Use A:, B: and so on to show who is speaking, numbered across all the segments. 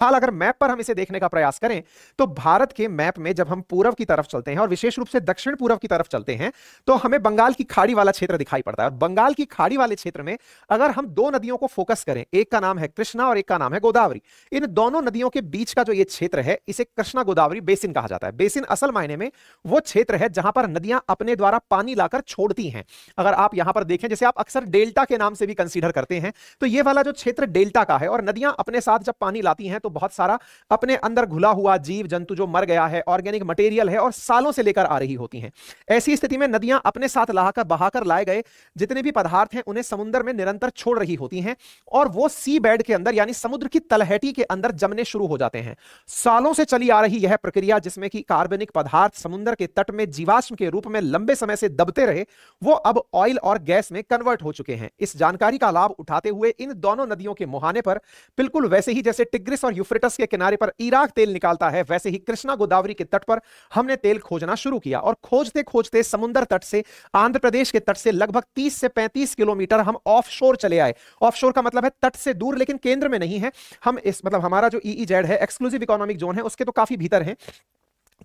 A: हाल अगर मैप पर हम इसे देखने का प्रयास करें तो भारत के मैप में जब हम पूर्व की तरफ चलते हैं और विशेष रूप से दक्षिण पूर्व की तरफ चलते हैं तो हमें बंगाल की खाड़ी वाला क्षेत्र दिखाई पड़ता है। और बंगाल की खाड़ी वाले क्षेत्र में अगर हम दो नदियों को फोकस करें, एक का नाम है कृष्णा और एक का नाम है गोदावरी, इन दोनों नदियों के बीच का जो ये क्षेत्र है इसे कृष्णा गोदावरी बेसिन कहा जाता है। बेसिन असल मायने में वो क्षेत्र है जहां पर नदियां अपने द्वारा पानी लाकर छोड़ती हैं। अगर आप यहां पर देखें, जैसे आप अक्सर डेल्टा के नाम से भी कंसीडर करते हैं, तो ये वाला जो क्षेत्र डेल्टा का है और नदियां अपने साथ जब पानी लाती हैं तो बहुत सारा अपने अंदर घुला हुआ जीव जंतु जो मर गया है, ऑर्गेनिक मटेरियल है और सालों से लेकर आ रही होती हैं। ऐसी स्थिति में नदियां अपने साथ बहाकर लाए गए जितने भी पदार्थ हैं उन्हें समुद्र में निरंतर छोड़ रही होती हैं और वो सी बेड के अंदर यानी समुद्र की तलहटी के अंदर जमने शुरू हो जाते हैं। सालों से चली आ रही यह प्रक्रिया जिसमें कि कार्बनिक पदार्थ समुद्र के तट में जीवाश्म के रूप में लंबे समय से दबते रहे, वो अब ऑयल और गैस में कन्वर्ट हो चुके हैं। इस जानकारी का लाभ उठाते हुए इन दोनों नदियों के मुहाने पर बिल्कुल वैसे ही जैसे टिग्रिस और यूफ्रेटस के किनारे पर इराक तेल निकालता है, वैसे ही कृष्णा गोदावरी के तट पर हमने तेल खोजना शुरू किया। और खोजते खोजते समुद्र तट से, आंध्र प्रदेश के तट से लगभग 30 से 35 किलोमीटर हम ऑफशोर चले आए। ऑफशोर का मतलब है तट से दूर लेकिन केंद्र में नहीं है। हम इस मतलब हमारा जो ईईजेड है, एक्सक्लूसिव इकोनॉमिक जोन है, उसके तो काफी भीतर है।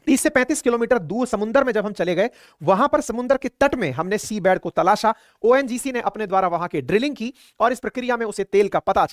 A: 30 से 35 किलोमीटर दूर समुद्र में जब हम चले गए, वहां पर समुद्र के तट में हमने सी बेड को तलाशा। ओएनजीसी ने अपने द्वारा वहां की ड्रिलिंग की और इस प्रक्रिया में उसे तेल का पता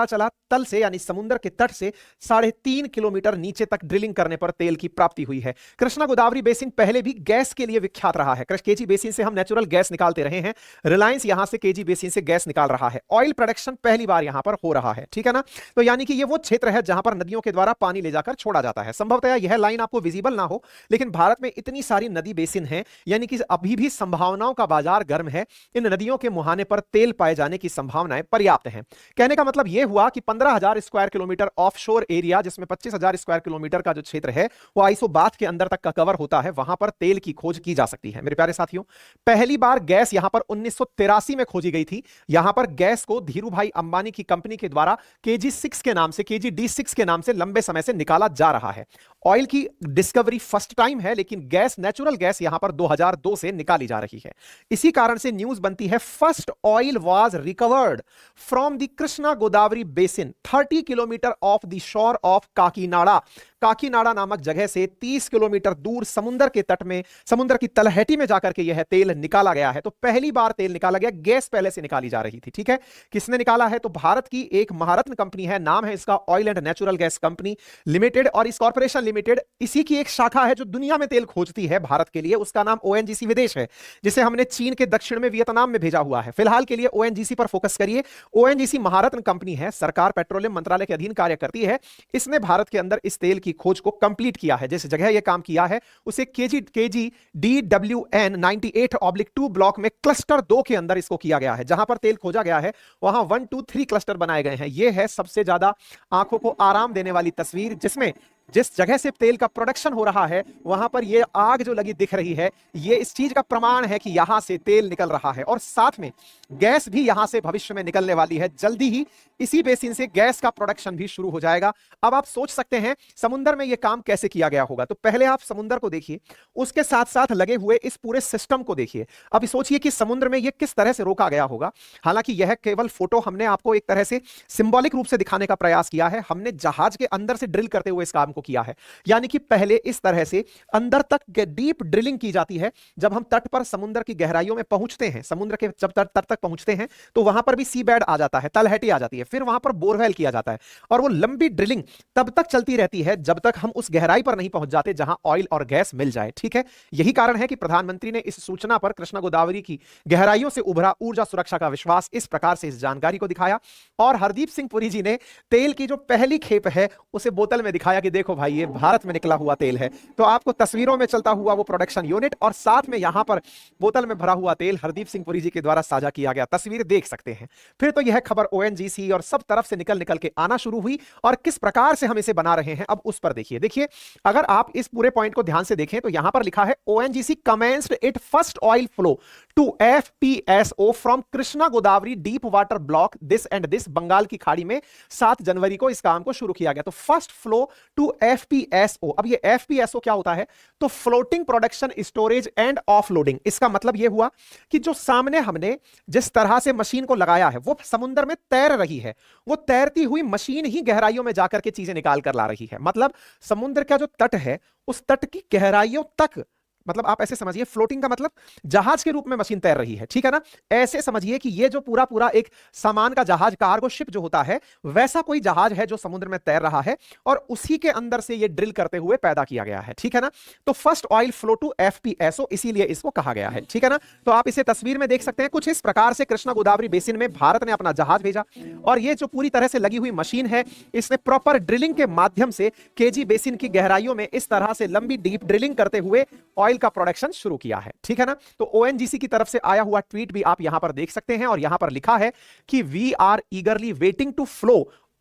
A: चला तल से यानी समुद्र के तट से 3.5 किलोमीटर नीचे तक ड्रिलिंग करने पर तेल की प्राप्ति हुई है। कृष्णा गोदावरी बेसिन पहले भी गैस के लिए विख्यात रहा है। केजी बेसिन से हम नेचुरल गैस निकालते रहे हैं। रिलायंस यहां से केजी बेसिन से गैस निकाल रहा है। ऑयल प्रोडक्शन पहली बार यहां पर हो रहा है, ठीक है ना। तो यानी कि ये वो क्षेत्र है जहां पर नदियों के द्वारा पानी ले जाकर छोड़ा जाता है। संभवतः यह लाइन आपको विजिबल ना हो, लेकिन भारत में इतनी सारी नदी बेसिन हैं, यानी कि अभी भी संभावनाओं का बाजार गर्म है। इन नदियों के मुहाने पर तेल पाए जाने की संभावनाएं पर्याप्त हैं। कहने का मतलब यह हुआ कि 15,000 स्क्वायर किलोमीटर ऑफशोर एरिया, जिसमें 25,000 स्क्वायर किलोमीटर का जो क्षेत्र है वो आइसोबाथ के अंदर तक का कवर होता है, वहां पर तेल की खोज की जा सकती है। मेरे प्यारे साथियों, पहली बार गैस यहां पर 1983 में खोजी गई थी। यहां पर गैस को धीरू भाई अंबानी की कंपनी के द्वारा KG6 के नाम से, KG-D6 के नाम से लंबे समय से निकाला जा रहा है। ऑयल की डिस्कवरी फर्स्ट टाइम है, लेकिन गैस, नेचुरल गैस यहां पर 2002 से निकाली जा रही है। इसी कारण से न्यूज बनती है, first oil was recovered from the Krishna Godavari basin 30 kilometre of the shore of Kakinada. Kakinada नामक जगह से 30 किलोमीटर दूर समुद्र के तट में, समुद्र की तलहटी में जाकर के यह तेल निकाला गया है। तो पहली बार तेल निकाला गया। गैस पहले से निकाली जा रही थी, ठीक है। किसने निकाला है? तो भारत की एक महारत्न कंपनी है, नाम है इसका oil and natural gas company limited, और इस कॉर्पोरेशन लिमिटेड इसी की एक शाखा है जो दुनिया में तेल खोजती है भारत के लिए। उसका नाम ओएनजीसी विदेश है, जिसे हमने चीन के दक्षिण में वियतनाम में भेजा हुआ है। फिलहाल के लिए ओएनजीसी पर फोकस करिए। ओएनजीसी महारत्न कंपनी है, सरकार पेट्रोलियम मंत्रालय के अधीन कार्य करती है। इसने भारत के अंदर इस तेल की खोज को कंप्लीट किया है। जिस जगह यह काम किया है उसे KG-DWN 98/2 ब्लॉक में क्लस्टर 2 के अंदर इसको किया गया है। जहां पर तेल खोजा गया है वहां 1, 2, 3 क्लस्टर बनाए गए हैं। यह है सबसे ज्यादा आंखों को आराम देने वाली तस्वीर, जिसमें जिस जगह से तेल का प्रोडक्शन हो रहा है वहां पर ये आग जो लगी दिख रही है, ये इस चीज का प्रमाण है कि यहां से तेल निकल रहा है। और साथ में गैस भी यहां से भविष्य में निकलने वाली है। जल्दी ही इसी बेसिन से गैस का प्रोडक्शन भी शुरू हो जाएगा। अब आप सोच सकते हैं समुद्र में यह काम कैसे किया गया होगा। तो पहले आप समुद्र को देखिए, उसके साथ साथ लगे हुए इस पूरे सिस्टम को देखिए। अब सोचिए कि समुद्र में यह किस तरह से रोका गया होगा। हालांकि यह केवल फोटो हमने आपको एक तरह से सिंबॉलिक रूप से दिखाने का प्रयास किया है। हमने जहाज के अंदर से ड्रिल करते हुए इस काम को किया है। यानी कि पहले इस तरह से अंदर तक डीप ड्रिलिंग की जाती है। जब हम तट पर समुद्र की गहराइयों में पहुंचते हैं, समुद्र के जब तट तक पहुंचते हैं तो वहां पर भी सी बेड आ जाता है, तलहटी आ जाती है। फिर वहां पर बोरवेल किया जाता है और वो लंबी ड्रिलिंग तब तक चलती रहती है जब तक हम उस गहराई पर नहीं पहुंच जाते जहां ऑयल और गैस मिल जाए, ठीक है। यही कारण है कि प्रधानमंत्री ने इस सूचना पर कृष्णा गोदावरी की गहराइयों से उभरा ऊर्जा सुरक्षा का विश्वास इस प्रकार से इस जानकारी को दिखाया। और हरदीप सिंह पुरी जी ने तेल की जो पहली खेप है उसे बोतल में दिखाया कि देखो भाई, ये भारत में निकला हुआ तेल है। तो आपको तस्वीरों में चलता हुआ वो प्रोडक्शन यूनिट और साथ में यहां पर बोतल में भरा हुआ तेल हरदीप सिंह पुरी जी के द्वारा साझा किया गया तस्वीर देख सकते हैं। फिर तो यह खबर ओएनजीसी और सब तरफ से निकल निकल के आना शुरू हुई और किस प्रकार से हम इसे बना रहे हैं अब उस पर देखिए। अगर आप इस पूरे पॉइंट को ध्यान से देखें तो यहां पर लिखा है ONGC commenced it first oil flow to FPSO from Krishna Godavari deep water block this and this. Bengal की खाड़ी में 7 जनवरी को इस काम को शुरू किया गया। तो फर्स्ट फ्लो टू एफपीएसओ, अब ये एफपीएसओ क्या होता है? तो floating production storage and offloading. इसका मतलब ये हुआ कि जो सामने हमने जिस तरह से मशीन को लगाया है वो समुद्र में तैर रही है, वो तैरती हुई मशीन ही गहराइयों में जाकर के चीजें निकाल कर ला रही है। मतलब समुद्र का जो तट है उस तट की गहराइयों तक, मतलब आप ऐसे समझिए, फ्लोटिंग का मतलब जहाज के रूप में मशीन तैर रही है, ठीक है ना? ऐसे समझिए कि ये जो पूरा पूरा एक सामान का जहाज, कार्गो शिप जो होता है, वैसा कोई जहाज है जो समुद्र में तैर रहा है और उसी के अंदर से ये ड्रिल करते हुए पैदा किया गया है, ठीक है ना? तो first oil flow to FPSO, इसीलिए इसको कहा गया है, ठीक है ना? तो आप इसे तस्वीर में देख सकते हैं। कुछ इस प्रकार से कृष्णा गोदावरी बेसिन में भारत ने अपना जहाज भेजा और ये जो पूरी तरह से लगी हुई मशीन है, इसने प्रॉपर ड्रिलिंग के माध्यम से केजी बेसिन की गहराइयों में इस तरह से लंबी डीप ड्रिलिंग करते हुए ऑयल का प्रोडक्शन शुरू किया है, ठीक है ना? तो ओएनजीसी की तरफ से आया हुआ ट्वीट भी आप यहां पर देख सकते हैं और यहां पर लिखा है कि we are eagerly waiting to flow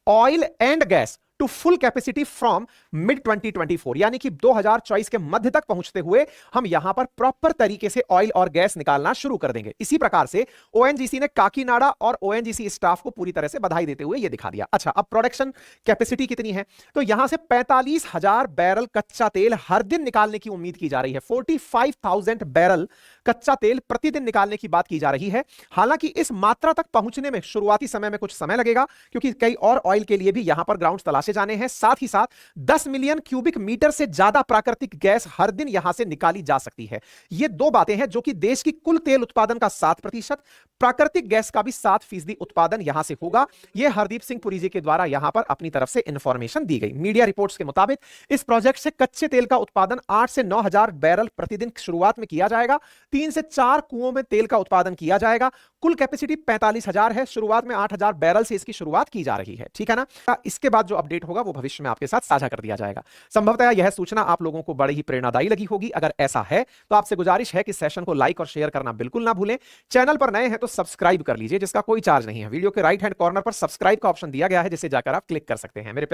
A: oil and gas to full capacity from mid 2024, यानी कि 2024 के मध्य तक पहुंचते हुए हम यहां पर प्रॉपर तरीके से ऑयल और गैस निकालना शुरू कर देंगे। इसी प्रकार से ओएनजीसी ने काकीनाडा और ओएनजीसी स्टाफ को पूरी तरह से बधाई देते हुए यह दिखा दिया। अच्छा, अब प्रोडक्शन कैपेसिटी कितनी है? तो यहां से 45,000 बैरल कच्चा तेल हर दिन निकालने की उम्मीद की जा रही है। 45,000 बैरल कच्चा तेल प्रतिदिन निकालने की बात की जा रही है। हालांकि इस मात्रा तक पहुंचने में शुरुआती समय में कुछ समय लगेगा, क्योंकि कई और ऑयल के लिए भी यहां पर ग्राउंड तलाशे जाने हैं। साथ ही साथ 10 मिलियन क्यूबिक मीटर से ज्यादा प्राकृतिक गैस हर दिन यहां से निकाली जा सकती है। ये दो बातें हैं जो कि देश की कुल तेल उत्पादन का 7%, प्राकृतिक गैस का भी 7% उत्पादन यहां से होगा। यह हरदीप सिंह पुरी जी के द्वारा यहां पर अपनी तरफ से इंफॉर्मेशन दी गई। मीडिया रिपोर्ट्स के मुताबिक इस प्रोजेक्ट से कच्चे तेल का उत्पादन 8 से 9,000 बैरल प्रतिदिन शुरुआत में किया जाएगा। 3 से 4 कुओं में तेल का उत्पादन किया जाएगा। कुल कैपेसिटी 45,000 है। शुरुआत में 8,000 बैरल से इसकी शुरुआत की जा रही है, ठीक है ना? इसके बाद जो अपडेट होगा वो भविष्य में आपके साथ साझा कर दिया जाएगा। संभवतः यह सूचना आप लोगों को बड़ी ही प्रेरणादायी लगी होगी। अगर ऐसा है तो आपसे गुजारिश है कि सेशन को लाइक और शेयर करना बिल्कुल ना भूलें। चैनल पर नए हैं तो सब्सक्राइब कर लीजिए, जिसका कोई चार्ज नहीं है। वीडियो के राइट हैंड कॉर्नर पर सब्सक्राइब का ऑप्शन दिया गया है, जिसे जाकर आप क्लिक कर सकते हैं। मेरे